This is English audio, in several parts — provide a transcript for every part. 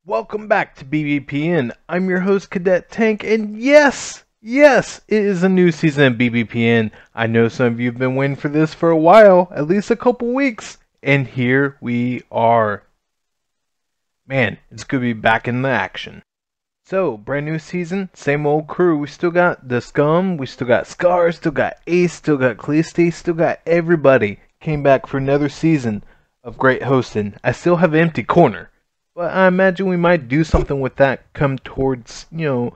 Welcome back to BBPN. I'm your host, Cadet Tank, and yes, it is a new season of BBPN. I know some of you have been waiting for this for a while, at least a couple weeks, and here we are. Man, it's good to be back in the action. So, brand new season, same old crew. We still got the Scum, we still got Scar, still got Ace, still got Cleasty, still got everybody. Came back for another season of great hosting. I still have an empty corner. But I imagine we might do something with that come towards, midway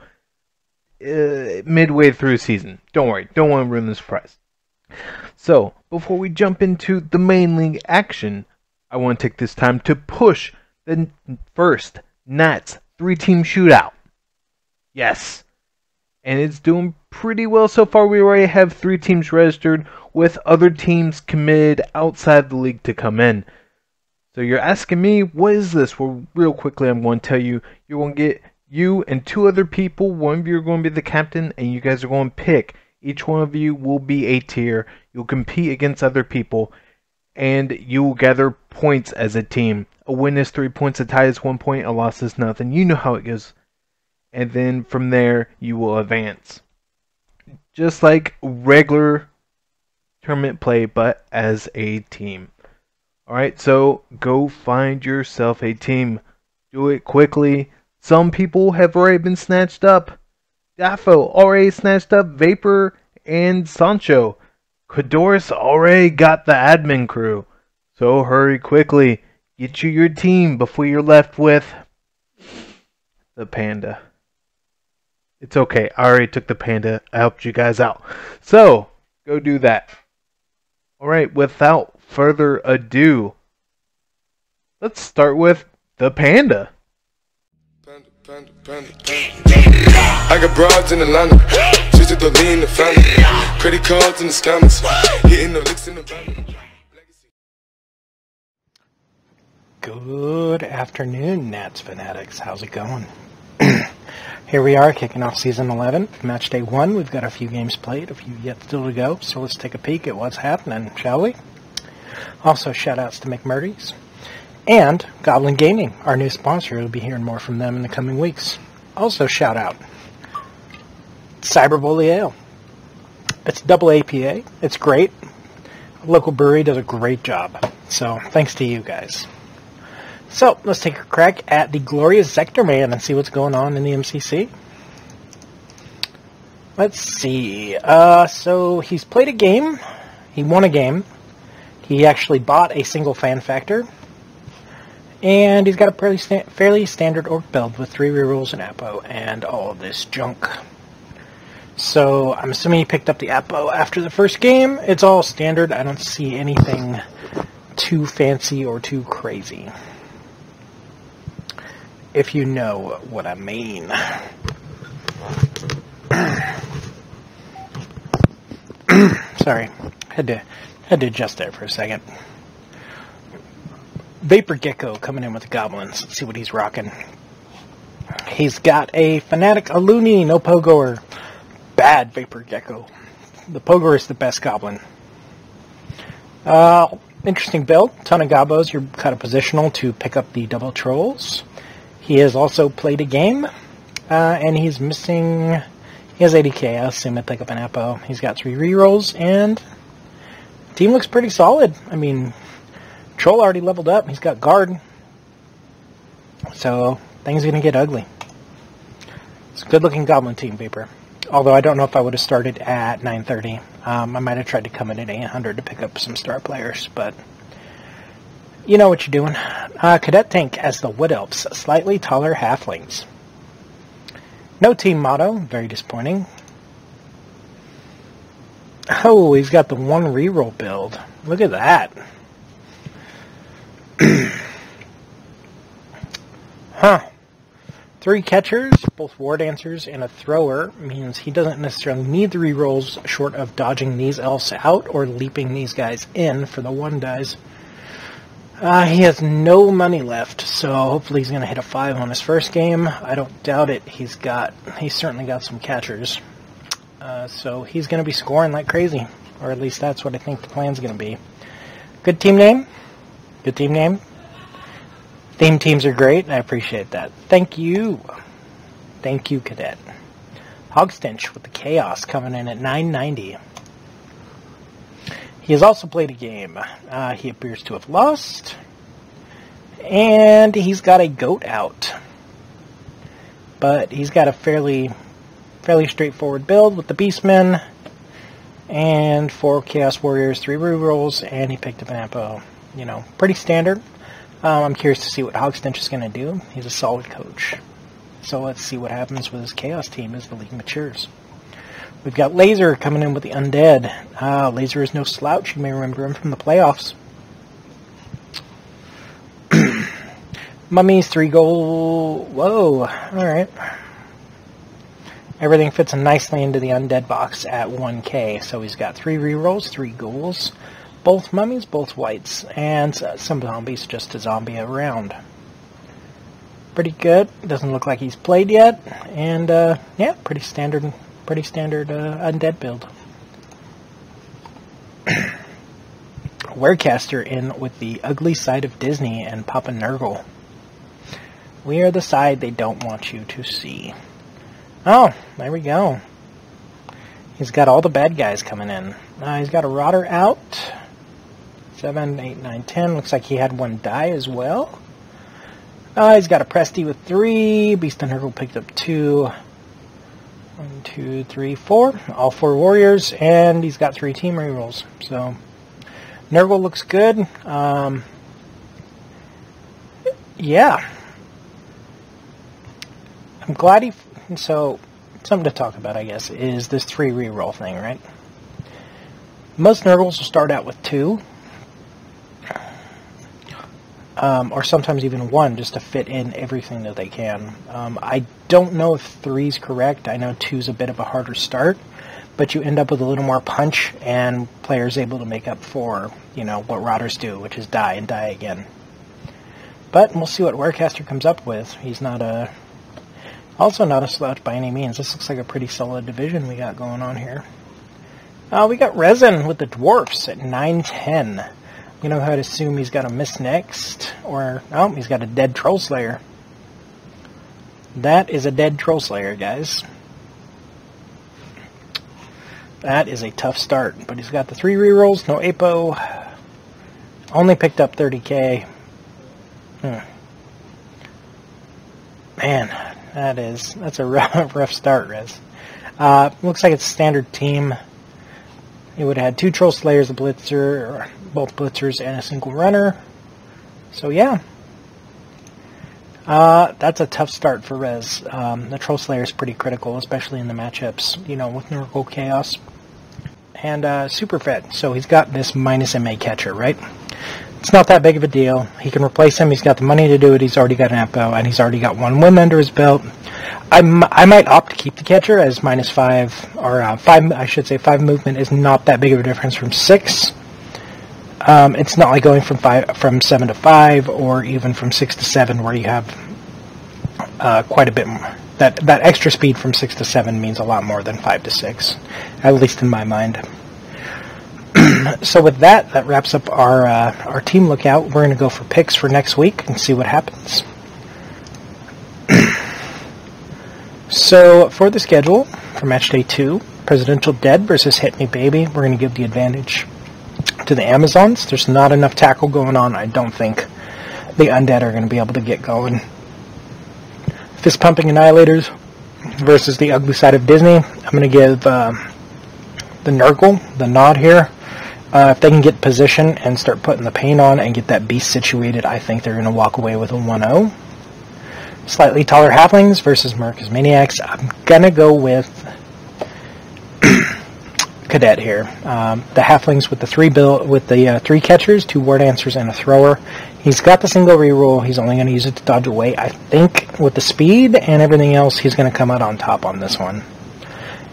through the season. Don't worry, don't want to ruin the surprise. So, before we jump into the main league action, I want to take this time to push the first NATTS 3-team shootout. Yes. And it's doing pretty well so far. We already have 3 teams registered with other teams committed outside the league to come in. So you're asking me, what is this? Well, real quickly, I'm going to tell you, you're going to get you and 2 other people. One of you are going to be the captain, and you guys are going to pick. Each one of you will be a tier. You'll compete against other people, and you will gather points as a team. A win is 3 points, a tie is 1 point, a loss is nothing. You know how it goes. And then from there, you will advance. Just like regular tournament play, but as a team. Alright, so go find yourself a team. Do it quickly. Some people have already been snatched up. Daffo already snatched up Vapor and Sancho. Kodor's already got the admin crew. So hurry quickly. Get you your team before you're left with the panda. It's okay. I already took the panda. I helped you guys out. So, go do that. Alright, without further ado, let's start with the panda. I got broads in Atlanta, just to lean the family, credit cards in the scammers, hitting the licks in the van. Good afternoon, NATTS fanatics. How's it going? Here we are, kicking off Season 11, Match Day 1. We've got a few games played, a few yet still to go, so let's take a peek at what's happening, shall we? Also, shout-outs to McMurdy's. And Goblin Gaming, our new sponsor. You'll be hearing more from them in the coming weeks. Also, shout-out Cyberbully Ale. It's double APA. It's great. A local brewery does a great job. So, thanks to you guys. So, let's take a crack at the glorious Zector Man and see what's going on in the MCC. Let's see. So, he's played a game. He won a game. He actually bought a single fan factor. And he's got a fairly standard orc build with 3 rerolls and Apo and all of this junk. So, I'm assuming he picked up the Apo after the first game. It's all standard. I don't see anything too fancy or too crazy, if you know what I mean. Sorry, had to adjust there for a second. Vapor Gecko coming in with the goblins. Let's see what he's rocking. He's got a Fanatic, a Looney, no Pogor. Bad Vapor Gecko. The Pogor is the best goblin. Interesting build. Ton of gobos. You're kind of positional to pick up the double trolls. He has also played a game, and he's missing. He has 80k. I assume he'll pick up an Apo. He's got 3 rerolls, and team looks pretty solid. I mean, Troll already leveled up. He's got guard, so things are gonna get ugly. It's a good-looking goblin team, Vapor. Although I don't know if I would have started at 930. I might have tried to come in at 800 to pick up some star players, but you know what you're doing. Cadet Tank as the Wood Elves, slightly taller halflings. No team motto, very disappointing. Oh, he's got the 1 reroll build. Look at that. Huh. 3 catchers, both war dancers, and a thrower means he doesn't necessarily need the rerolls short of dodging these elves out or leaping these guys in for the 1 dies. He has no money left, so hopefully he's going to hit a 5 on his first game. I don't doubt it. He's certainly got some catchers. So he's going to be scoring like crazy. Or at least that's what I think the plan's going to be. Good team name. Good team name. Theme teams are great, and I appreciate that. Thank you. Thank you, Cadet. Hogstench with the Chaos coming in at 990. He has also played a game. He appears to have lost. And he's got a goat out. But he's got a fairly straightforward build with the Beastmen. And 4 Chaos Warriors, 3 rerolls, and he picked up an Apo. You know, pretty standard. I'm curious to see what Hogstench is going to do. He's a solid coach. So let's see what happens with his Chaos team as the league matures. We've got Laser coming in with the Undead. Laser is no slouch. You may remember him from the playoffs. Mummies, 3 gold. Whoa. Alright. Everything fits nicely into the Undead box at 1k. So he's got 3 rerolls, 3 ghouls. Both mummies, both whites. And some zombies, just a zombie around. Pretty good. Doesn't look like he's played yet. And, yeah, pretty standard Undead build. Warecaster in with the ugly side of Disney and Papa Nurgle. We are the side they don't want you to see. Oh, there we go. He's got all the bad guys coming in. He's got a Rotter out. 7, 8, 9, 10. Looks like he had 1 die as well. He's got a Presty with 3. Beast and Nurgle picked up 2. 1, 2, 3, 4. All 4 warriors. And he's got 3 team rerolls. So, Nurgle looks good. Yeah. I'm glad he... So, something to talk about, I guess, is this 3 reroll thing, right? Most Nurgles will start out with 2. Or sometimes even 1, just to fit in everything that they can. I don't know if 3's correct. I know 2's a bit of a harder start, but you end up with a little more punch, and players able to make up for, you know, what Rotters do, which is die and die again. But we'll see what Warecaster comes up with. He's not a... Also not a slouch by any means. This looks like a pretty solid division we got going on here. We got Resin with the Dwarfs at 910. You know how to assume he's got a miss next, or oh, he's got a dead Troll Slayer. That is a dead Troll Slayer, guys. That is a tough start, but he's got the 3 rerolls, no Apo. Only picked up 30k. Man, that's a rough start, Rez. Looks like it's a standard team. He would have had 2 Troll Slayers, a Blitzer, or both Blitzers, and a single runner. So yeah. That's a tough start for Rez. The Troll Slayer is pretty critical, especially in the matchups, you know, with Nurgle Chaos. And Super Fed. So he's got this minus MA catcher, right? It's not that big of a deal. He can replace him. He's got the money to do it. He's already got an Apo, and he's already got 1 win under his belt. I might opt to keep the catcher as minus 5, or 5, I should say 5 movement is not that big of a difference from 6. It's not like going from 7 to 5, or even from 6 to 7, where you have quite a bit more. That extra speed from 6 to 7 means a lot more than 5 to 6, at least in my mind. So with that wraps up our team lookout. We're going to go for picks for next week and see what happens. So for the schedule for match day 2, Presidential Dead versus Hit Me Baby. We're going to give the advantage to the Amazons. There's not enough tackle going on. I don't think the Undead are going to be able to get going. Fist Pumping Annihilators versus the Ugly Side of Disney. I'm going to give the Nurgle the nod here. If they can get position and start putting the paint on and get that beast situated, I think they're going to walk away with a 1-0. Slightly taller Halflings versus America's Maniacs. I'm going to go with Cadet here. The Halflings with the 3 catchers, 2 War Dancers, and a Thrower. He's got the single reroll. He's only going to use it to dodge away. I think with the speed and everything else, he's going to come out on top on this one.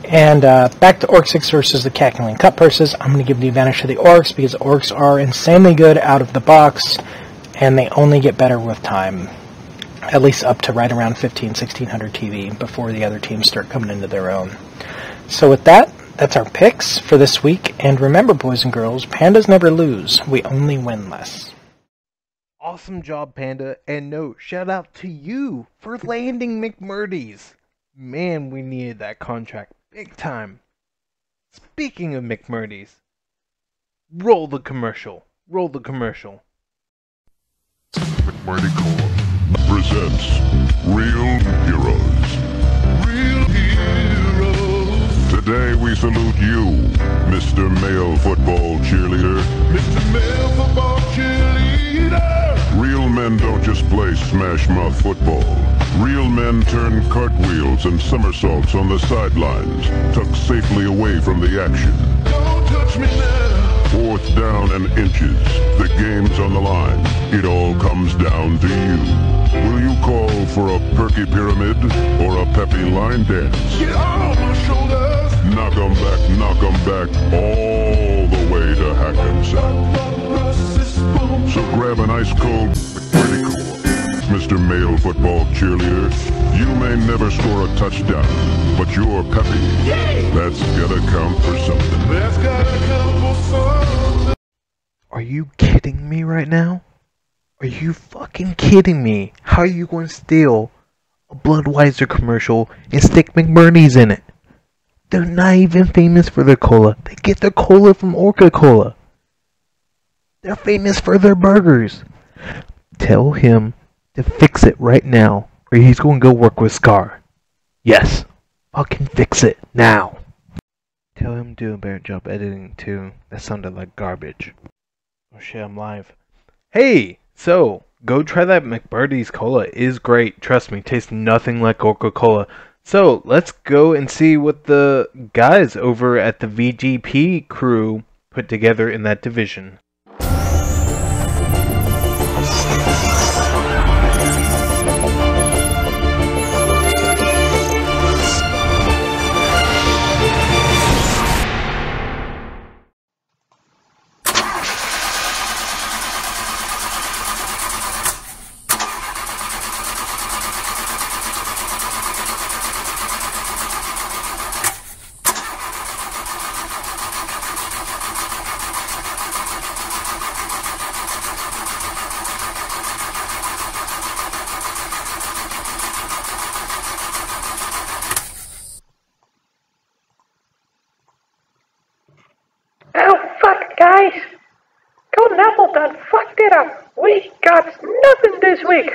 And back to Orc 6 versus the Cackling Cut Purses. I'm going to give the advantage to the Orcs because Orcs are insanely good out of the box, and they only get better with time. At least up to right around 1600 TV before the other teams start coming into their own. So with that, that's our picks for this week. And remember, boys and girls, pandas never lose. We only win less. Awesome job, Panda. And no, shout out to you for landing McMurdy's. Man, we needed that contract big time. Speaking of McMurdy's, roll the commercial. Roll the commercial. McMurdy Cola presents Real Heroes. Real Heroes. Today we salute you, Mr. Male Football Cheerleader. Mr. Male Football Cheerleader. Real men don't just play smash mouth football. Real men turn cartwheels and somersaults on the sidelines, tucked safely away from the action. Don't touch me now. Fourth down and inches. The game's on the line. It all comes down to you. Will you call for a perky pyramid or a peppy line dance? Get on my shoulders. Knock 'em back, all the way to Hackensack. So grab an ice cold McMurdy Cola. Mr. Male Football Cheerleader, you may never score a touchdown, but you're peppy. That's gotta count for something. That's gotta count for something. Are you kidding me right now? Are you fucking kidding me? How are you going to steal a Budweiser commercial and stick McMurdy's in it? They're not even famous for their cola. They get their cola from Orca Cola. They're famous for their burgers. Tell him to fix it right now, or he's going to go work with Scar. Yes, fucking fix it now. Tell him to do a better job editing too. That sounded like garbage. Oh shit, I'm live. Hey, so go try that McMurdy's Cola. It is great. Trust me, tastes nothing like Coca-Cola. So let's go and see what the guys over at the VGP crew put together in that division. Guys, Golden Apple done fucked it up. We got nothing this week.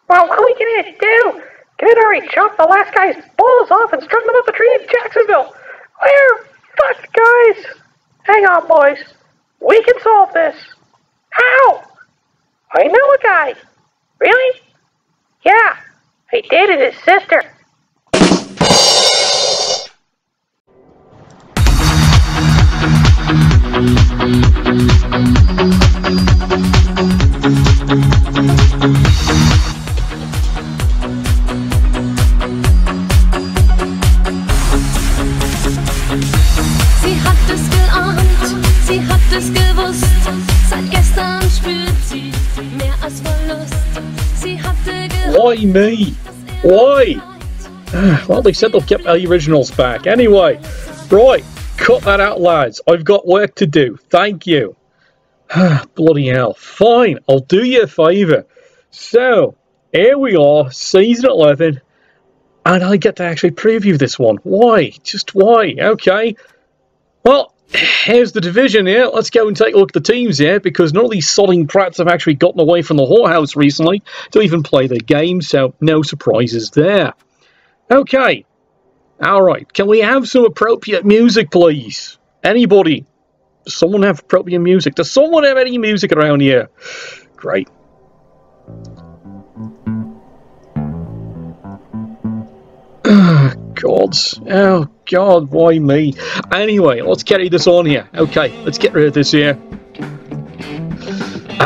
Well, what are we gonna do? Kid already chopped the last guy's balls off and strung them up a tree in Jacksonville. We're fucked, guys. Hang on, boys. We can solve this. How? I know a guy. Really? Yeah, I dated his sister. Sie hat es geahnt, sie hat es gewusst. Seit gestern spürt sie mehr als Verlust. Sie hatte Why me? Why? Well, they said they'll get the originals back. Anyway, right, cut that out, lads. I've got work to do. Thank you. Bloody hell. Fine, I'll do you a favour. So, here we are, season 11, and I get to actually preview this one. Why? Just why? Okay. Well, here's the division here. Let's go and take a look at the teams here, because none of these sodding prats have actually gotten away from the whorehouse recently to even play their games, so no surprises there. Okay. Alright, can we have some appropriate music, please? Anybody? Does someone have appropriate music? Does someone have any music around here? Great. God. Oh, God, why me? Anyway, let's carry this on here. Okay, let's get rid of this here.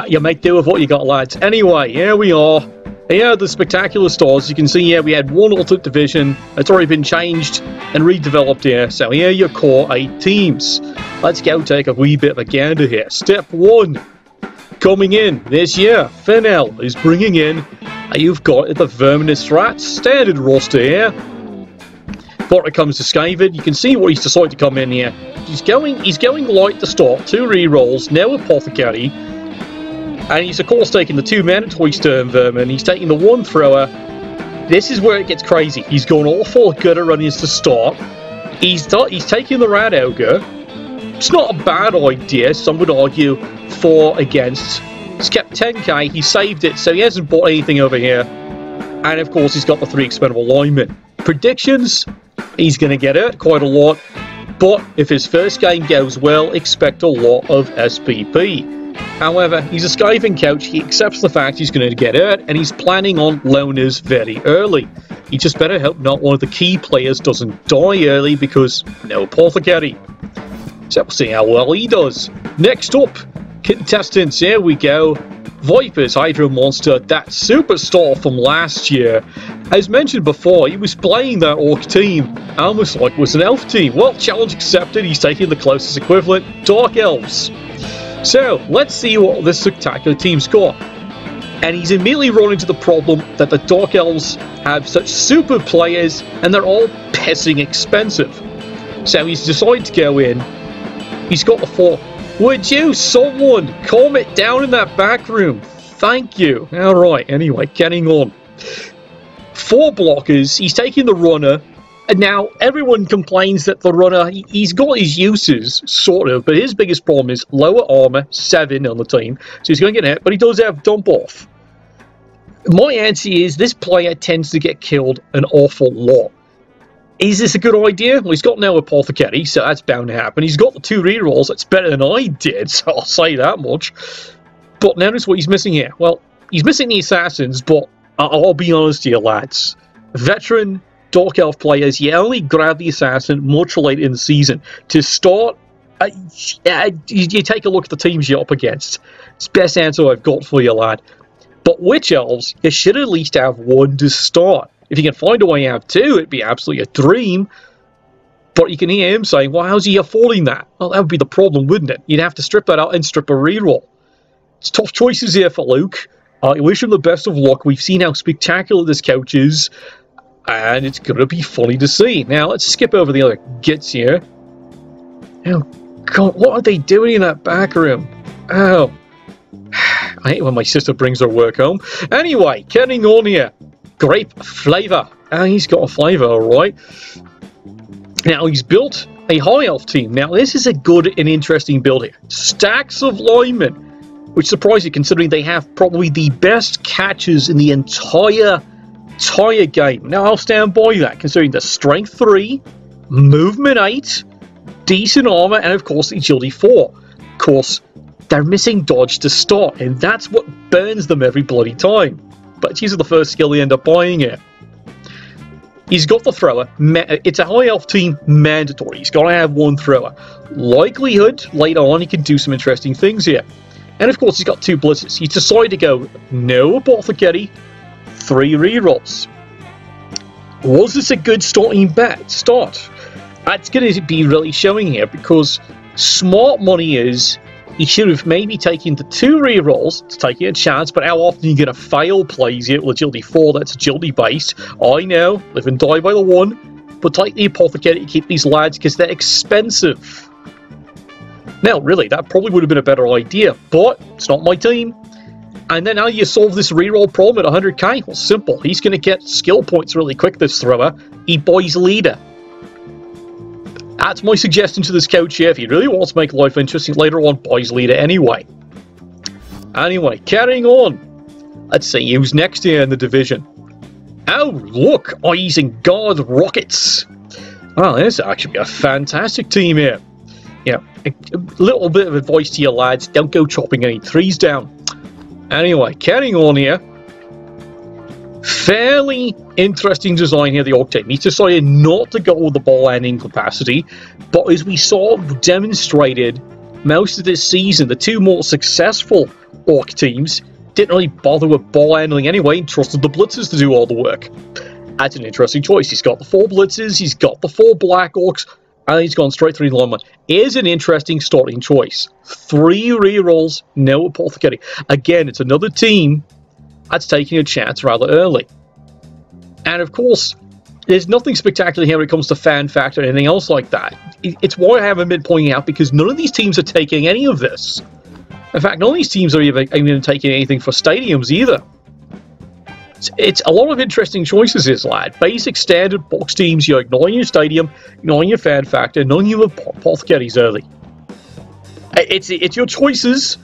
You make do with what you got, lads. Anyway, here we are. Here are the spectacular stars. You can see here we had one alternate division. It's already been changed and redeveloped here. So here are your core 8 teams. Let's go take a wee bit of a gander here. Step 1. Coming in this year, Fennel is bringing in, you've got the Verminous Rats standard roster here. Before it comes to Skaven, you can see what he's decided to come in here. He's going light to start, 2 rerolls, no Apothecary. And he's, of course, taking the 2 mandatory Stern Vermin. He's taking the 1 thrower. This is where it gets crazy. He's going all 4 gutter runnings to start. He's taking the Rat Ogre. It's not a bad idea, some would argue, for against. He's kept 10k, he saved it, so he hasn't bought anything over here. And of course, he's got the 3 expendable linemen. Predictions, he's going to get hurt quite a lot. But if his first game goes well, expect a lot of SPP. However, he's a skiving coach, he accepts the fact he's going to get hurt, and he's planning on loners very early. He just better hope not one of the key players doesn't die early, because no Apothecary. So we'll see how well he does. Next up, contestants, here we go. Vipers, Hydro Monster, that superstar from last year. As mentioned before, he was playing that Orc team, almost like it was an Elf team. Well, challenge accepted, he's taking the closest equivalent, Dark Elves. So, let's see what this spectacular team's got. And he's immediately run into the problem that the Dark Elves have such super players, and they're all pissing expensive. So he's decided to go in. He's got the 4. Would you, someone, calm it down in that back room? Thank you. Alright, anyway, getting on. 4 blockers, he's taking the runner, and now everyone complains that the runner, he's got his uses, sort of, but his biggest problem is lower armor, 7 on the team, so he's going to get hit, but he does have dump off. My answer is, this player tends to get killed an awful lot. Is this a good idea? Well, he's got no Apothecary, so that's bound to happen. He's got the 2 rerolls, that's better than I did, so I'll say that much. But notice what he's missing here. Well, he's missing the Assassins, but I'll be honest here, lads. Veteran Dark Elf players, you only grab the Assassin much later in the season. To start, you take a look at the teams you're up against. It's the best answer I've got for you, lad. But Witch Elves, you should at least have 1 to start. If you can find a way to have 2, it'd be absolutely a dream. But you can hear him saying, well, how's he affording that? Well, that would be the problem, wouldn't it? You'd have to strip that out and strip a reroll. It's tough choices here for Luke. I wish him the best of luck. We've seen how spectacular this couch is, and it's going to be funny to see. Now, let's skip over the other gits here. Oh, God, what are they doing in that back room? Oh, I hate when my sister brings her work home. Anyway, getting on here. Grape Flavor. He's got a flavor, alright. Now, he's built a High Elf team. Now, this is a good and interesting build here. Stacks of linemen, which surprises you considering they have probably the best catches in the entire game. Now, I'll stand by that, considering the Strength 3, Movement 8, decent armor, and of course, the Agility 4. Of course, they're missing Dodge to start, and that's what burns them every bloody time. But these are the first skill they end up buying it. He's got the thrower. It's a High Elf team mandatory. He's got to have 1 thrower. Likelihood, later on, he can do some interesting things here. And of course, he's got 2 blitzes. He's decided to go no Apothecary, 3 rerolls. Was this a good starting start? That's going to be really showing here, because smart money is he should have maybe taken the 2 rerolls to take a chance, but how often are you going to fail plays here with Agility 4? That's Agility based. I know, live and die by the 1, but take the Apothecary to keep these lads because they're expensive. Now, really, that probably would have been a better idea, but it's not my team. And then how do you solve this reroll problem at 100k? Well, simple. He's going to get skill points really quick, this thrower. He buys Leader. That's my suggestion to this coach here. If he really wants to make life interesting, later on, buys Leader anyway. Anyway, carrying on. Let's see who's next here in the division. Oh, look! Eyes and Guard Rockets. Well, there's actually a fantastic team here. Yeah, a little bit of advice to you lads. Don't go chopping any trees down. Anyway, carrying on here. Fairly interesting design here, the Orc team. He's decided not to go with the ball handling capacity, but as we saw demonstrated most of this season, the 2 more successful Orc teams didn't really bother with ball handling anyway and trusted the blitzers to do all the work. That's an interesting choice. He's got the 4 blitzers, he's got the 4 Black Orcs, and he's gone straight through the lineman. Is an interesting starting choice. 3 rerolls, no Apothecary. Again, it's another team that's taking a chance rather early. And of course, there's nothing spectacular here when it comes to fan factor or anything else like that. It's why I haven't been pointing out, because none of these teams are taking any of this. In fact, none of these teams are even taking anything for stadiums either. It's a lot of interesting choices, this lad. Basic standard box teams, you're ignoring your stadium, ignoring your fan factor, none of your apothecaries early. It's your choices.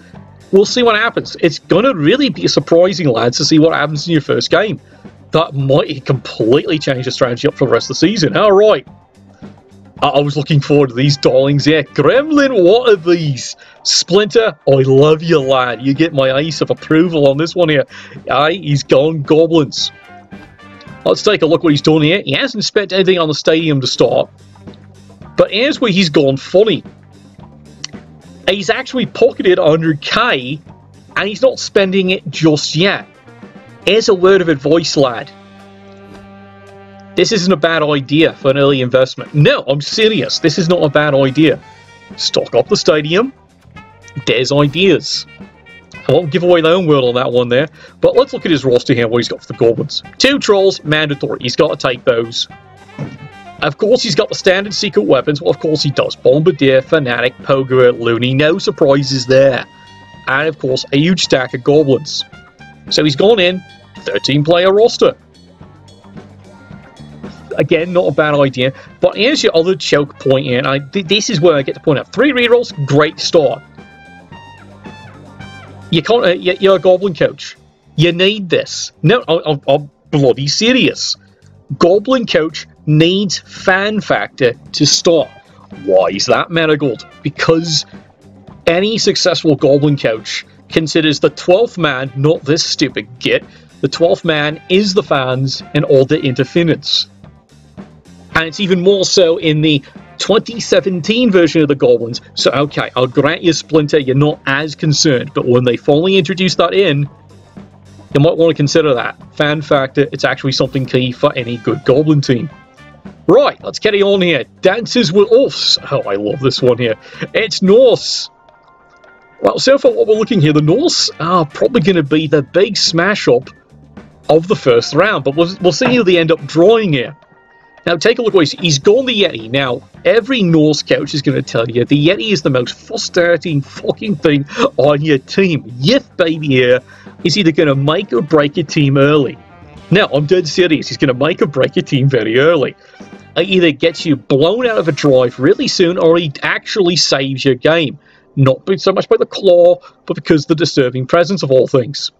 We'll see what happens. It's going to really be surprising, lads, to see what happens in your first game. That might completely change the strategy up for the rest of the season. All right. I was looking forward to these darlings here. Gremlin, what are these? Splinter, I love you, lad. You get my ice of approval on this one here. Aye, he's gone goblins. Let's take a look what he's done here. He hasn't spent anything on the stadium to start. But here's where he's gone funny. He's actually pocketed 100k, and he's not spending it just yet. Here's a word of advice, lad. This isn't a bad idea for an early investment. No, I'm serious. This is not a bad idea. Stock up the stadium. There's ideas. I won't give away my own word on that one there. But let's look at his roster here, what he's got for the Goblins. 2 Trolls, mandatory. He's got to take those. Of course, he's got the standard secret weapons. Well, of course he does. Bombardier, Fanatic, Pogo, Looney. No surprises there. And, of course, a huge stack of Goblins. So he's gone in, 13-player roster. Again, not a bad idea. But here's your other choke point here. And this is where I get to point out. 3 rerolls, great start. You can't, you're a Goblin coach. You need this. No, I'm bloody serious. Goblin coach needs fan factor to start. Why is that, Marigold? Because any successful Goblin coach considers the 12th man, not this stupid git, the 12th man is the fans and all the interference. And it's even more so in the 2017 version of the Goblins. So, okay, I'll grant you, Splinter, you're not as concerned. But when they finally introduce that in, you might want to consider that. Fan factor, it's actually something key for any good Goblin team. Right, let's carry on here. Dances with Elves. Oh, I love this one here. It's Norse. Well, so far what we're looking here, the Norse are probably going to be the big smash-up of the first round. But we'll see who they end up drawing here. Now, take a look what he's gone the Yeti. Now, every Norse coach is going to tell you the Yeti is the most frustrating fucking thing on your team. Yes, baby, here. He's either going to make or break your team early. Now, I'm dead serious. He's going to make or break your team very early. He either gets you blown out of a drive really soon, or he actually saves your game. Not so much by the claw, but because of the disturbing presence of all things.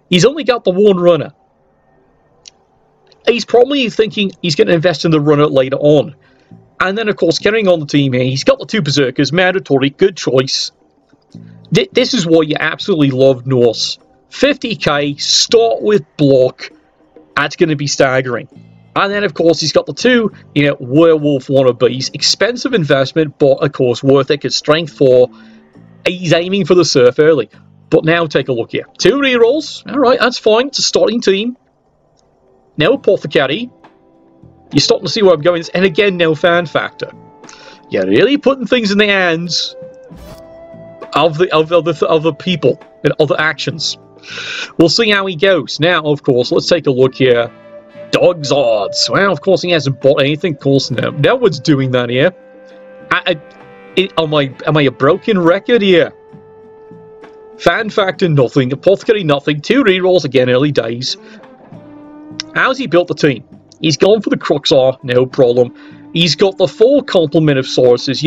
He's only got the one runner. He's probably thinking he's going to invest in the runner later on. And then, of course, carrying on the team here, he's got the 2 Berserkers, mandatory, good choice. This is why you absolutely love Norse. 50k, start with block. That's going to be staggering. And then, of course, he's got the 2, werewolf wannabes. Expensive investment, but, of course, worth it. Because strength 4, he's aiming for the surf early. But now, take a look here. 2 rerolls. All right, that's fine. It's a starting team. No apothecary. You're starting to see where I'm going. And again, no fan factor. You're really putting things in the hands of the people and other actions. We'll see how he goes. Now, of course, let's take a look here. Dog's odds. Well, of course, he hasn't bought anything. Of course, no one's doing that here. Am I a broken record here? Fan factor, nothing. Apothecary, nothing. 2 rerolls, again, early days. How's he built the team? He's gone for the Cruxar, no problem. He's got the full complement of sources.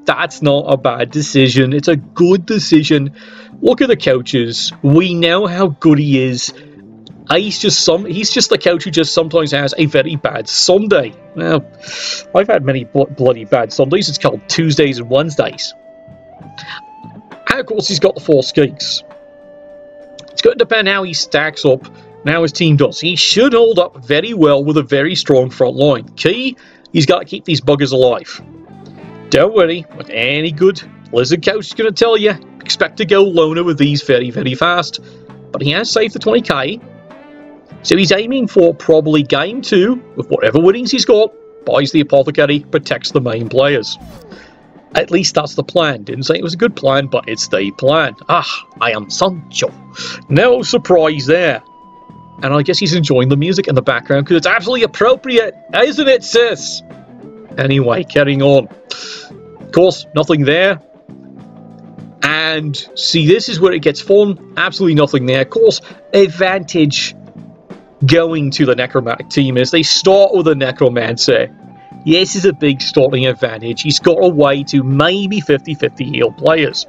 That's not a bad decision. It's a good decision. Look at the coaches. We know how good he is. He's just the coach who just sometimes has a very bad Sunday. Well, I've had many bloody bad Sundays. It's called Tuesdays and Wednesdays. And of course, he's got the 4 skinks. It's going to depend how he stacks up. Now his team does. He should hold up very well with a very strong front line. Key, he's got to keep these buggers alive. Don't worry, what any good Lizard coach is going to tell you, expect to go loner with these very, very fast. But he has saved the 20k. So he's aiming for probably game 2, with whatever winnings he's got, buys the apothecary, protects the main players. At least that's the plan. Didn't say it was a good plan, but it's the plan. I am Sancho. No surprise there. And I guess he's enjoying the music in the background because it's absolutely appropriate, isn't it, sis? Anyway, carrying on. Of course, nothing there. And see, this is where it gets fun. Absolutely nothing there. Of course, advantage going to the Necromantic team is they start with a Necromancer. This is a big starting advantage. He's got a way to maybe 50-50 heal players.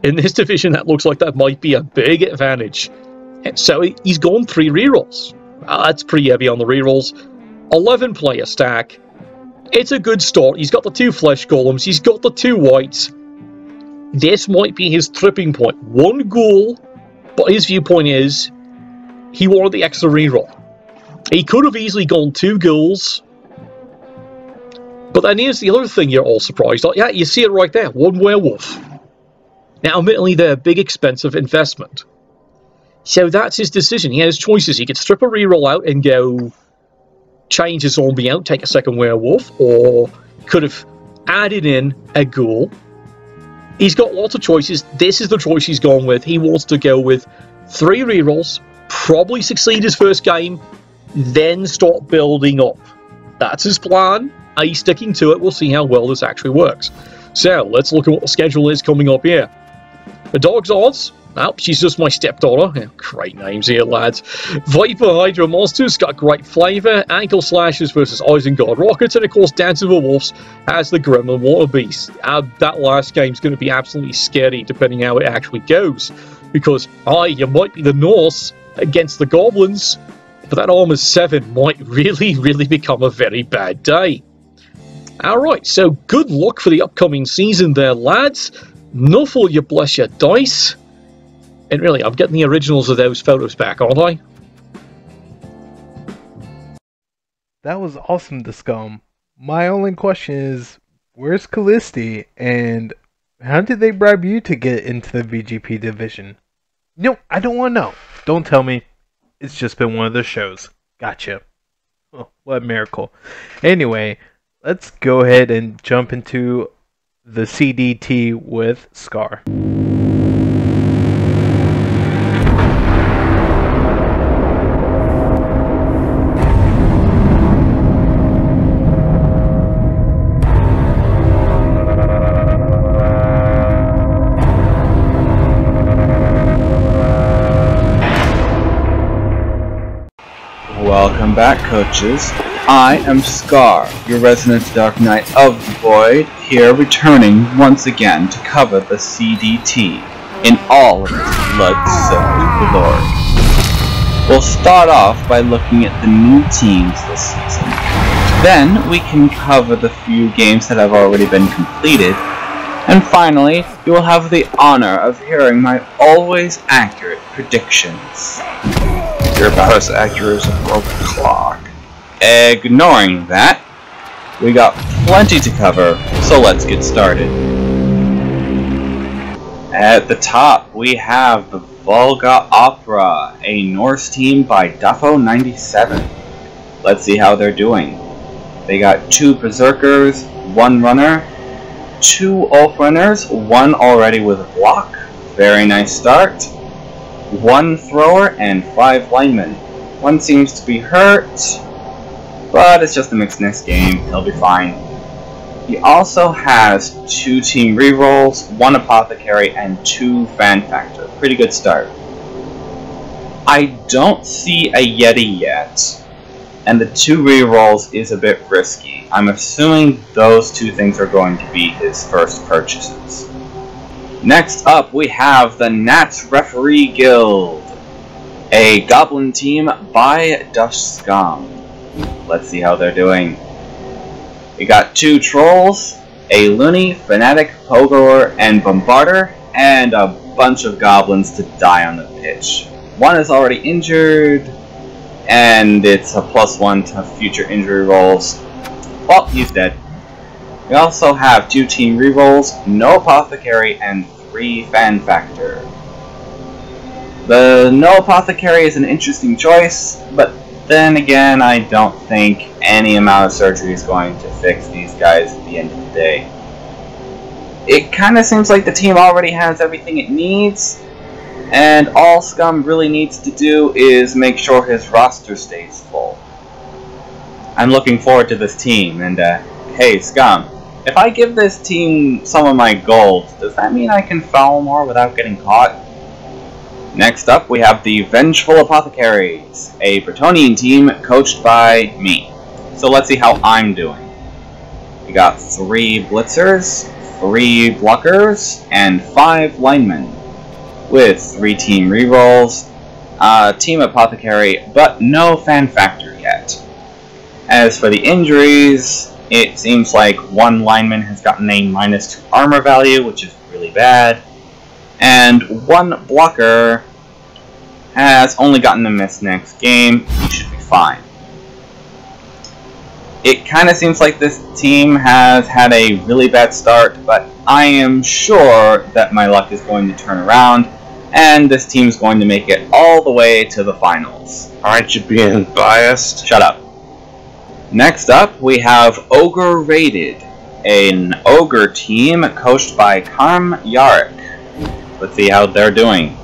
In this division, that looks like that might be a big advantage. So he's gone 3 rerolls. That's pretty heavy on the rerolls. 11 player stack. It's a good start. He's got the 2 flesh golems. He's got the 2 whites. This might be his tripping point. 1 ghoul, but his viewpoint is he wanted the extra reroll. He could have easily gone 2 ghouls. But then here's the other thing you're all surprised at. Yeah, you see it right there. 1 werewolf. Now, admittedly, they're a big, expensive investment. So that's his decision. He has choices. He could strip a reroll out and go change his zombie out, take a second werewolf, or could have added in a ghoul. He's got lots of choices. This is the choice he's gone with. He wants to go with 3 rerolls, probably succeed his first game, then start building up. That's his plan. He's sticking to it. We'll see how well this actually works. So, let's look at what the schedule is coming up here. The Dog's Odds. Oh, she's just my stepdaughter. Yeah, great names here, lads. Viper Hydra Monsters got great flavour. Ankle Slashers versus Isengard Rockets. And, of course, Dancing with Wolves as the Gremlin Water Beast. That last game's going to be absolutely scary, depending how it actually goes. Because, you might be the Norse against the Goblins, but that Armor 7 might really become a very bad day. Alright, so good luck for the upcoming season there, lads. Nuffle you bless your dice. And really, I'm getting the originals of those photos back, aren't I? That was awesome, the Scum. My only question is, where's Callisti, and how did they bribe you to get into the VGP division? No, I don't want to know. Don't tell me. It's just been one of the shows. Gotcha. Oh, what a miracle. Anyway, let's go ahead and jump into the CDT with Scar. Welcome back, coaches. I am Scar, your resident Dark Knight of the Void, here returning once again to cover the CDT in all of its blood-soaked glory. We'll start off by looking at the new teams this season. Then we can cover the few games that have already been completed. And finally, you will have the honor of hearing my always accurate predictions. You're about as accurate as a broken clock. Ignoring that, we got plenty to cover, so let's get started. At the top, we have the Volga Opera, a Norse team by Duffo97. Let's see how they're doing. They got 2 Berserkers, 1 Runner, 2 Ulf Runners, 1 already with a block. Very nice start. 1 Thrower and 5 Linemen. 1 seems to be hurt, but it's just a mixed next game. He'll be fine. He also has 2 team rerolls, 1 Apothecary, and 2 Fan Factor. Pretty good start. I don't see a Yeti yet, and the 2 rerolls is a bit risky. I'm assuming those 2 things are going to be his first purchases. Next up, we have the NATTS Referee Guild, a Goblin team by NATTS Games. Let's see how they're doing. We got 2 Trolls, a Loony, Fanatic, Pogoer, and Bombarder, and a bunch of Goblins to die on the pitch. 1 is already injured, and it's a +1 to future injury rolls. Well, he's dead. We also have 2 team rerolls, no Apothecary, and 3 Fan Factor. The no Apothecary is an interesting choice, but then again, I don't think any amount of surgery is going to fix these guys at the end of the day. It kind of seems like the team already has everything it needs, and all Scum really needs to do is make sure his roster stays full. I'm looking forward to this team, and hey Scum, If I give this team some of my gold, does that mean I can foul more without getting caught? Next up, we have the Vengeful Apothecaries, a Bretonnian team coached by me. So let's see how I'm doing. We got 3 blitzers, 3 blockers, and 5 linemen, with 3 team rerolls, team apothecary, but no fan factor yet. As for the injuries, it seems like 1 lineman has gotten a -2 armor value, which is really bad, and 1 blocker has only gotten a miss next game. He should be fine. It kind of seems like this team has had a really bad start, but I am sure that my luck is going to turn around, and this team is going to make it all the way to the finals. Aren't you being biased? Shut up. Next up, we have Ogre Rated, an ogre team coached by Karm Yarrick. Let's see how they're doing.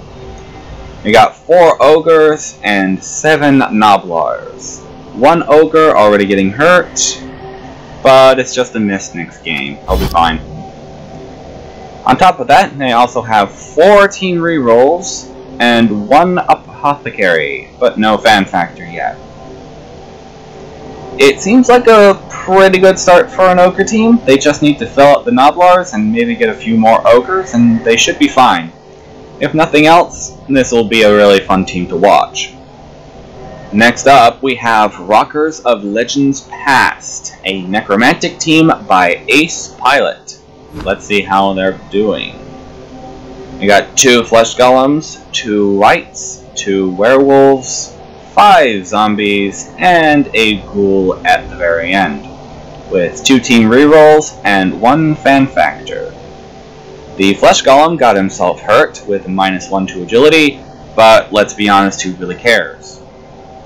We got 4 ogres and 7 noblars. 1 ogre already getting hurt, but it's just a miss next game. I'll be fine. On top of that, they also have 4 team rerolls and 1 apothecary, but no fan factor yet. It seems like a pretty good start for an ogre team. They just need to fill out the noblars and maybe get a few more ogres, and they should be fine. If nothing else, this will be a really fun team to watch. Next up, we have Rockers of Legends Past, a necromantic team by Ace Pilot. Let's see how they're doing. We got 2 flesh golems, 2 wights, 2 werewolves, 5 zombies, and a ghoul at the very end, with 2 team rerolls and 1 fan factor. The flesh golem got himself hurt with -1 to agility, but let's be honest, who really cares?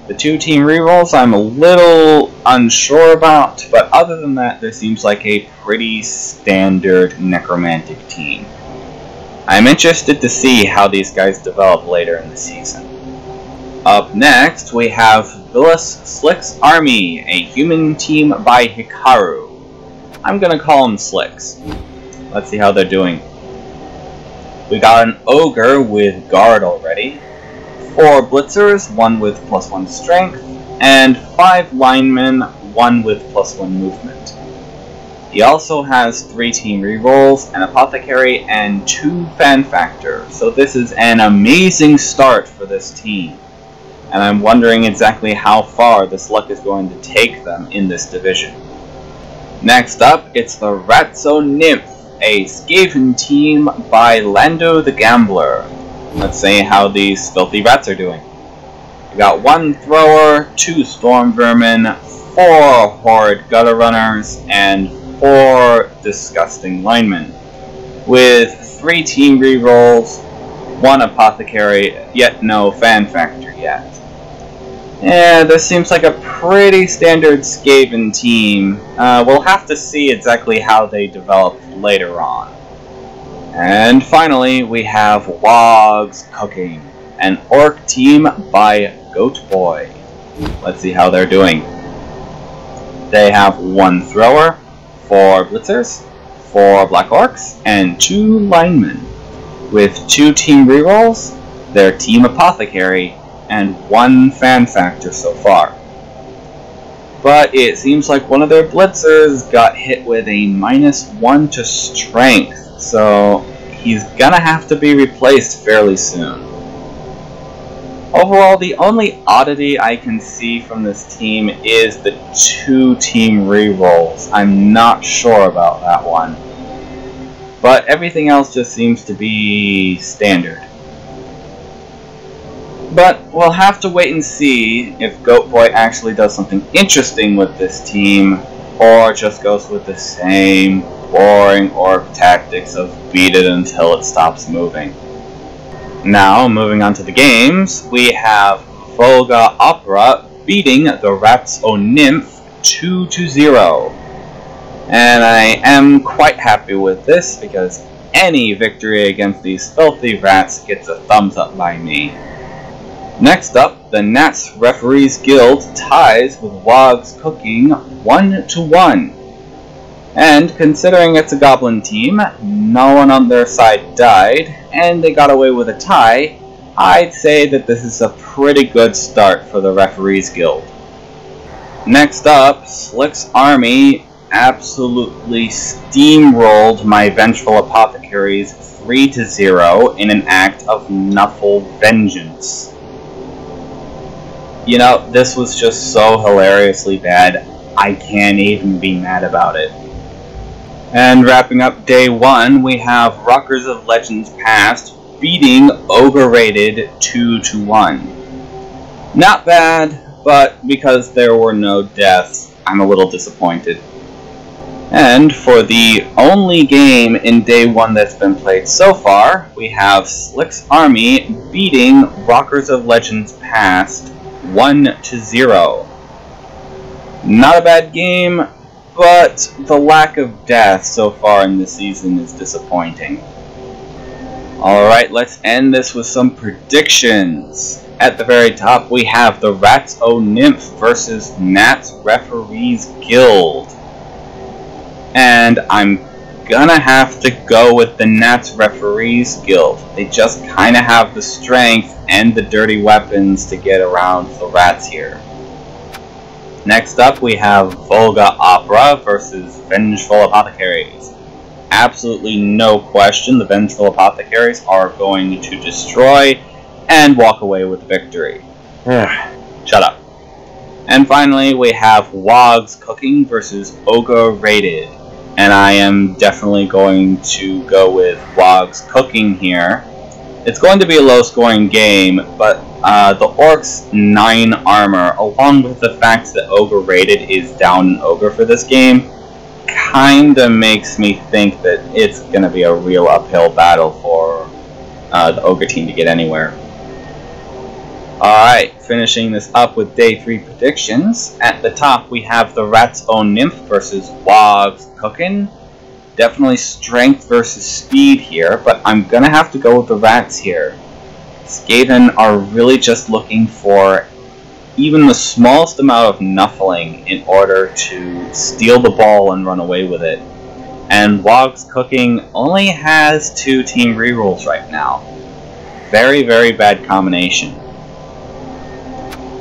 The 2 team rerolls I'm a little unsure about, but other than that, this seems like a pretty standard necromantic team. I'm interested to see how these guys develop later in the season. Up next, we have Vilas Slick's Army, a human team by Hikaru. I'm gonna call them Slicks. Let's see how they're doing. We got an ogre with guard already, 4 blitzers, 1 with +1 strength, and 5 linemen, 1 with +1 movement. He also has 3 team rerolls, an apothecary, and 2 fan factor, so this is an amazing start for this team. And I'm wondering exactly how far this luck is going to take them in this division. Next up, it's the Ratso Nymph, a Skaven team by Lando the Gambler. Let's see how these filthy rats are doing. We got 1 thrower, 2 storm vermin, 4 horrid gutter runners, and 4 disgusting linemen, with 3 team rerolls, 1 apothecary, yet no fan factor yet. Yeah, this seems like a pretty standard Skaven team. We'll have to see exactly how they develop later on. And finally, we have Wogs Cooking, an orc team by Goat Boy. Let's see how they're doing. They have 1 thrower, 4 blitzers, 4 black orcs, and 2 linemen, with 2 team rerolls, their team apothecary, and 1 fan factor so far. But it seems like one of their blitzers got hit with a -1 to strength, so he's gonna have to be replaced fairly soon. Overall, the only oddity I can see from this team is the 2 team rerolls. I'm not sure about that one. But everything else just seems to be standard. But we'll have to wait and see if Goat Boy actually does something interesting with this team, or just goes with the same boring orc tactics of beat it until it stops moving. Now, moving on to the games, we have Volga Opera beating the Ratso Nymph 2-0. And I am quite happy with this, because any victory against these filthy rats gets a thumbs up by me. Next up, the NATTS Referees Guild ties with Wogs Cooking 1-1. And considering it's a goblin team, no one on their side died, and they got away with a tie, I'd say that this is a pretty good start for the Referees Guild. Next up, Slick's army absolutely steamrolled my Vengeful Apothecaries 3-0 in an act of Nuffle vengeance. You know, this was just so hilariously bad, I can't even be mad about it. And wrapping up day 1, we have Rockers of Legends Past beating Ogre Rated 2-1. Not bad, but because there were no deaths, I'm a little disappointed. And for the only game in day 1 that's been played so far, we have Slick's army beating Rockers of Legends Past 1-0. Not a bad game, but the lack of death so far in this season is disappointing. Alright, let's end this with some predictions. At the very top, we have the Rats O Nymph versus NATTS Referees Guild. And I'm gonna have to go with the NATTS Referees Guild. They just kinda have the strength and the dirty weapons to get around the rats here. Next up, we have Volga Opera versus Vengeful Apothecaries. Absolutely no question, the Vengeful Apothecaries are going to destroy and walk away with victory. Shut up. And finally, we have Wogs Cooking versus Ogre Rated. And I am definitely going to go with Wogs Cooking here. It's going to be a low-scoring game, but the Orc's 9 armor, along with the fact that Ogre Rated is down an Ogre for this game, kinda makes me think that it's gonna be a real uphill battle for the Ogre team to get anywhere. Alright, finishing this up with day 3 predictions. At the top we have the Rats O Nymph versus Wogs Cookin'. Definitely strength versus speed here, but I'm gonna have to go with the rats here. Skaven are really just looking for even the smallest amount of nuffling in order to steal the ball and run away with it. And Wogs Cooking only has 2 team rerolls right now. Very, very bad combination.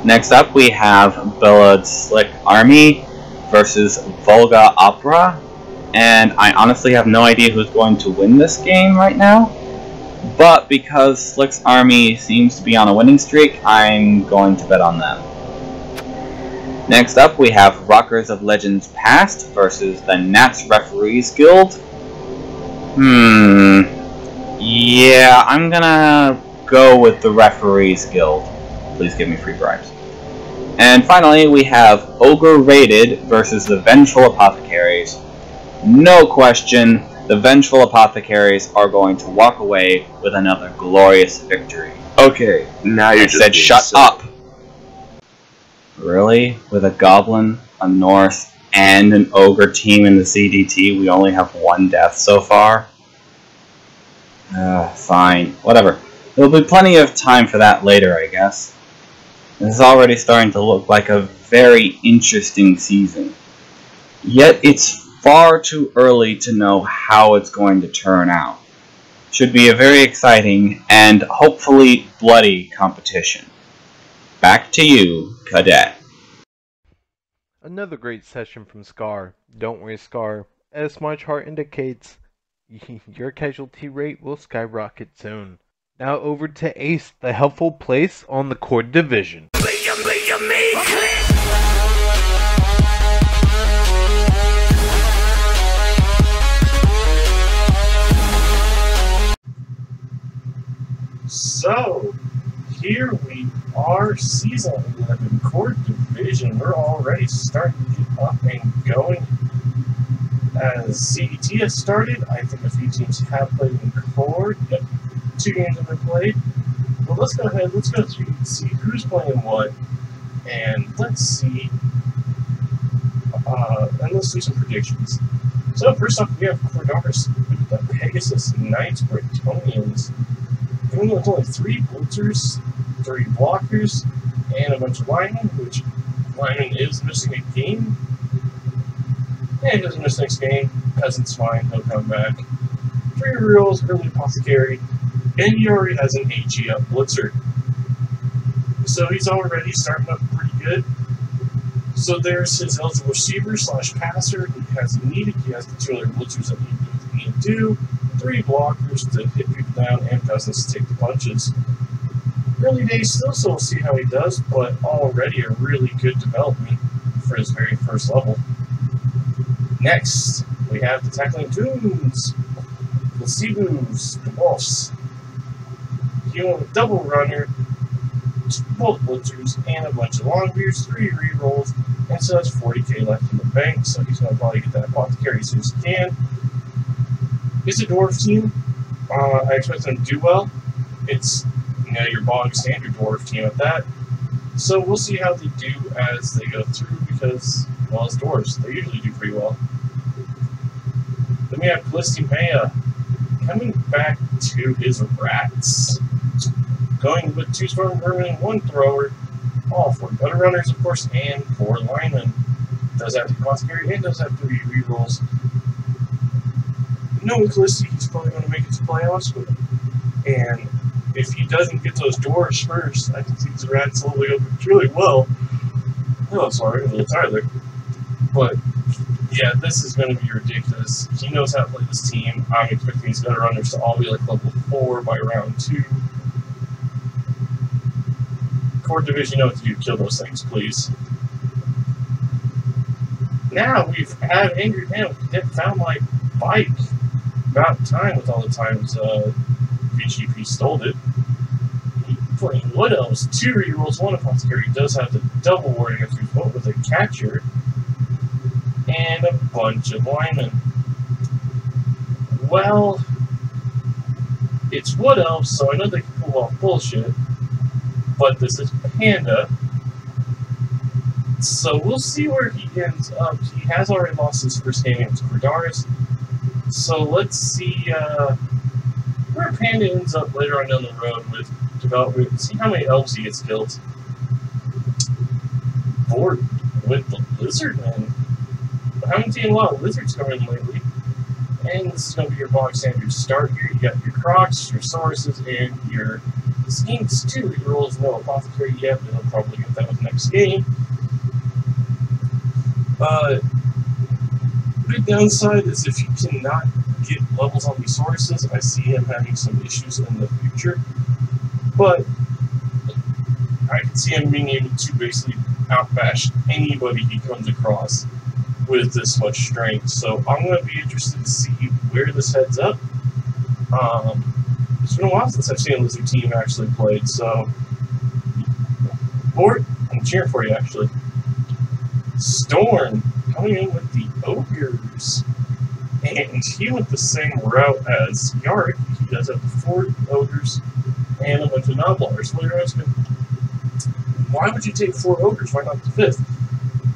Next up we have Billowed Slick Army versus Volga Opera. And I honestly have no idea who's going to win this game right now. But because Slick's army seems to be on a winning streak, I'm going to bet on them. Next up, we have Rockers of Legends Past versus the NATTS Referees Guild. Yeah, I'm gonna go with the Referees Guild. Please give me free bribes. And finally, we have Ogre Rated versus the Vengeful Apothecaries. No question, the Vengeful Apothecaries are going to walk away with another glorious victory. Okay, now you're just said being shut silly. up! Really? With a Goblin, a North, and an Ogre team in the CDT, we only have 1 death so far? Fine. Whatever. There'll be plenty of time for that later, I guess. This is already starting to look like a very interesting season. Yet it's far too early to know how it's going to turn out. Should be a very exciting and hopefully bloody competition. Back to you, Cadet. Another great session from Scar. Don't worry, Scar. As my chart indicates, your casualty rate will skyrocket soon. Now over to Ace, the helpful place on the Kord Division. So, here we are, Season 11, Kord Division. We're already starting to get up and going. As CDT has started, I think a few teams have played in Kord. Yep, 2 games have been played. Well, let's go ahead, let's go through and see who's playing what, and let's see, and let's do some predictions. So, first off, we have Kordaris with the Pegasus Knights Bretonians. Going with only 3 blitzers, 3 blockers, and a bunch of linemen, which lineman is missing a game. And he doesn't miss next game. Peasant's fine, he'll come back. 3 rerolls, early apothecary, and he already has an HE up blitzer. So he's already starting up pretty good. So there's his eligible receiver / passer. He has needed. He has the 2 other blitzers that need to do with E2, 3 blockers to hit people down, and peasants to take the punches. Early days still, so we'll see how he does, but already a really good development for his very first level. Next, we have the tackling tunes, the Cebus, the Wolves. He went with double runner, both blitzers, and a bunch of long beards, 3 rerolls, and so that's 40k left in the bank, so he's going to probably get that apothecary as soon as he can. It's a dwarf team. I expect them to do well. It's, you know, your bog standard dwarf team at that. So we'll see how they do as they go through because, well, it's dwarves. They usually do pretty well. Then we have Callisti Maya coming back to his rats. Going with 2 strong vermin, 1 thrower, all 4 gutter runners, of course, and 4 linemen. Does have the apothecary and does have 3 rerolls. Knowing Callisti, he's probably going to make it to playoffs, and if he doesn't get those doors first, I can see the rats slowly open really well. Oh, sorry, a little tired there. But yeah, this is going to be ridiculous. He knows how to play this team. I'm expecting these gutter runners to all be like level 4 by round 2. Kord Div, you know what to do. Kill those things, please. Now we've had Angry Man found my bike. About time with all the times BGP stole it. He playing Wood Elves, 2 rerolls, 1 apothecary. He does have the double warding against remote with a catcher. And a bunch of linemen. Well, it's Wood Elves, so I know they can pull off bullshit. But this is Panda. So we'll see where he ends up. He has already lost his first game against Cordaris. So let's see where Panda ends up later on down the road with development. See how many elves he gets killed. Bored with the lizard man. I haven't seen a lot of lizards come in lately. And this is going to be your bog standard start here. You got your crocs, your sauruses, and your skinks. 2 rerolls, no apothecary yet, but he'll probably get that with next game. Big downside is if you cannot get levels on these sauruses, I see him having some issues in the future. But I can see him being able to basically outbash anybody he comes across with this much strength. So I'm going to be interested to see where this heads up. It's been a while since I've seen a lizard team actually played, so Bort, I'm cheering for you actually. Storm coming in with the ogres, and he went the same route as Yarrick. He does have 4 ogres and a bunch of noblars. Well, you're asking, why would you take 4 ogres? Why not the 5th?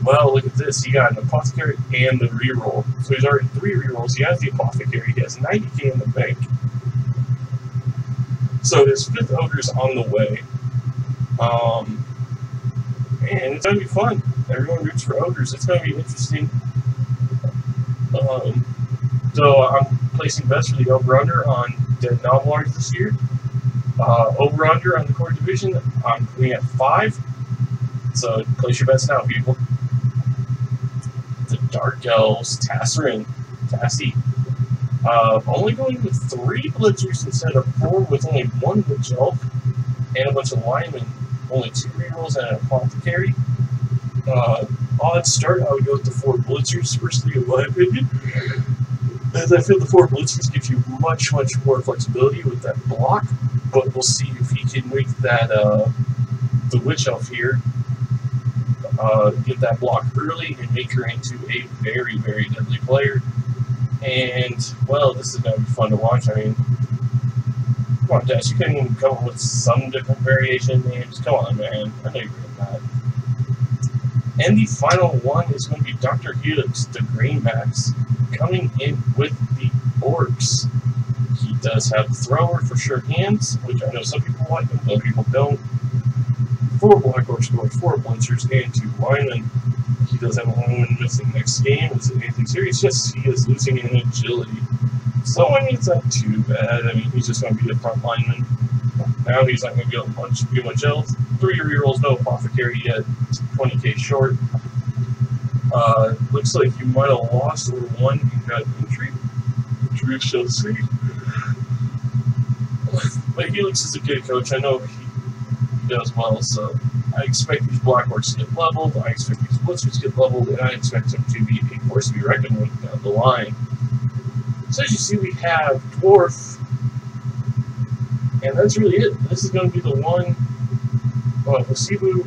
Well, look at this. He got an apothecary and the reroll. So he's already 3 rerolls. He has the apothecary. He has 90k in the bank. So his 5th ogre's on the way. And it's going to be fun. Everyone roots for ogres. It's going to be interesting. So I'm placing bets for the over-under on dead novelars this year. Over-under on the Kord division, I'm putting at 5. So place your bets now, people. The Dark Elves, Tassie. Only going with 3 blitzers instead of 4 with only 1 witch elf and a bunch of linemen. Only 2 rerolls and an apothecary. Odd start, I would go with the 4 blitzers, firstly, in my opinion. As I feel the 4 blitzers gives you much, much more flexibility with that block. But we'll see if he can make that, the witch elf here, get that block early and make her into a very, very deadly player. And, well, this is going to be fun to watch. I mean, come on, Dash, you couldn't even come up with some different variation names. Come on, man. I know you're doing that. And the final one is going to be Dr. Helix, the Greenbacks, coming in with the Orcs. He does have the thrower for sure hands, which I know some people like and other people don't. 4 Black Orcs going 4 blitzers and 2 linemen. He does have a one missing next game. Is it anything serious? Yes, he is losing in agility. So, I mean, it's not too bad. I mean, he's just going to be a front lineman. Now he's not going to be able to do much else. 3 rerolls, no apothecary yet. 20k short. Looks like you might have lost or won and got injury. We shall see. But Helix is a good coach. I know he does well, so I expect these Blackworks to get leveled. I expect these Blizzards to get leveled, and I expect them to be a force to be reckoned with down the line. So as you see, we have Dwarf, and that's really it. This is going to be the one. Placebo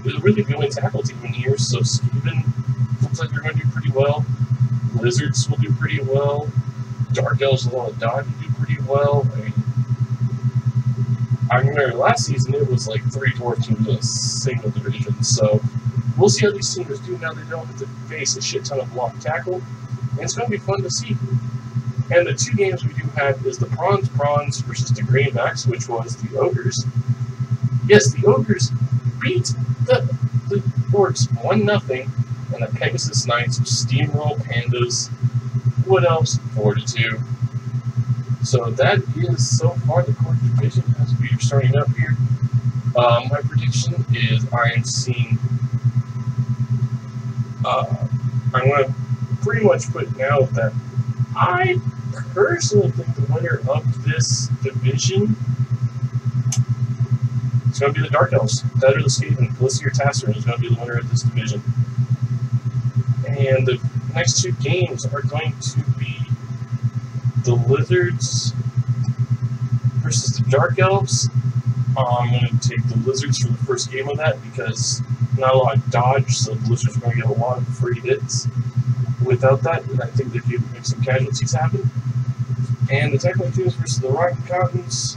is really the only tackle team in here, so Skaven looks like they're going to do pretty well. Lizards will do pretty well. Dark Elves with a lot of dodge will do pretty well. I remember last season it was like 3 Dwarf teams in a single division, so we'll see how these teams do now. They don't have to face a shit ton of block tackle, and it's going to be fun to see. And the 2 games we do have is the Prawns versus the Greenbacks, which was the Ogres. Yes, the Ogres beat the Orcs 1-0, and the Pegasus Knights steamroll Pandas Wood Elves 4-2. So that is so far the Kord division as we are starting up here. My prediction is I am seeing. I'm going to pretty much put now that I personally think the winner of this division is going to be the Dark Elves. That or the Skaven. Felicity or Tasserin is going to be the winner of this division. And the next 2 games are going to be the Lizards versus the Dark Elves. I'm going to take the Lizards for the first game of that because not a lot of dodge, so the Lizards are going to get a lot of free hits. Without that, I think they could make some casualties happen. And the Technical Teams versus the Rocky Mountains.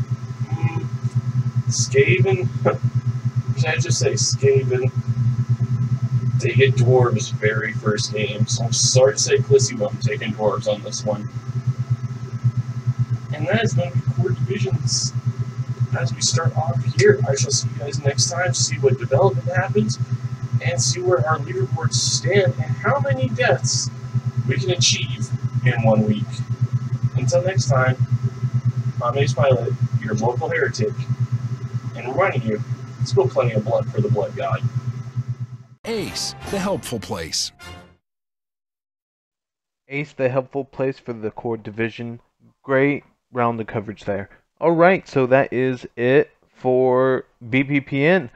Skaven. Can I just say Skaven? They get Dwarves very first game. So I'm sorry to say Clissy, but I'm taking Dwarves on this one. And that is going to be Kord divisions. As we start off here, I shall see you guys next time, see what development happens, and see where our leaderboards stand and how many deaths we can achieve in 1 week. Until next time, I'm Ace Pilot, your local heretic, and reminding you, spill plenty of blood for the Blood God. Ace, the helpful place. Ace, the helpful place for the Kord division. Great round of coverage there. Alright, so that is it for BBPN.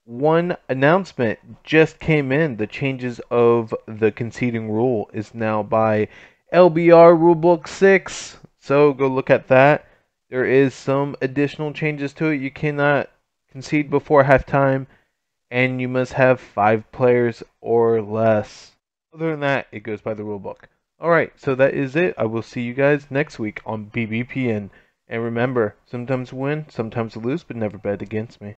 One announcement just came in. The changes of the conceding rule is now by LBR Rulebook 6. So go look at that. There is some additional changes to it. You cannot concede before halftime, and you must have 5 players or less. Other than that, it goes by the rulebook. Alright, so that is it. I will see you guys next week on BBPN. And remember, sometimes win, sometimes lose, but never bet against me.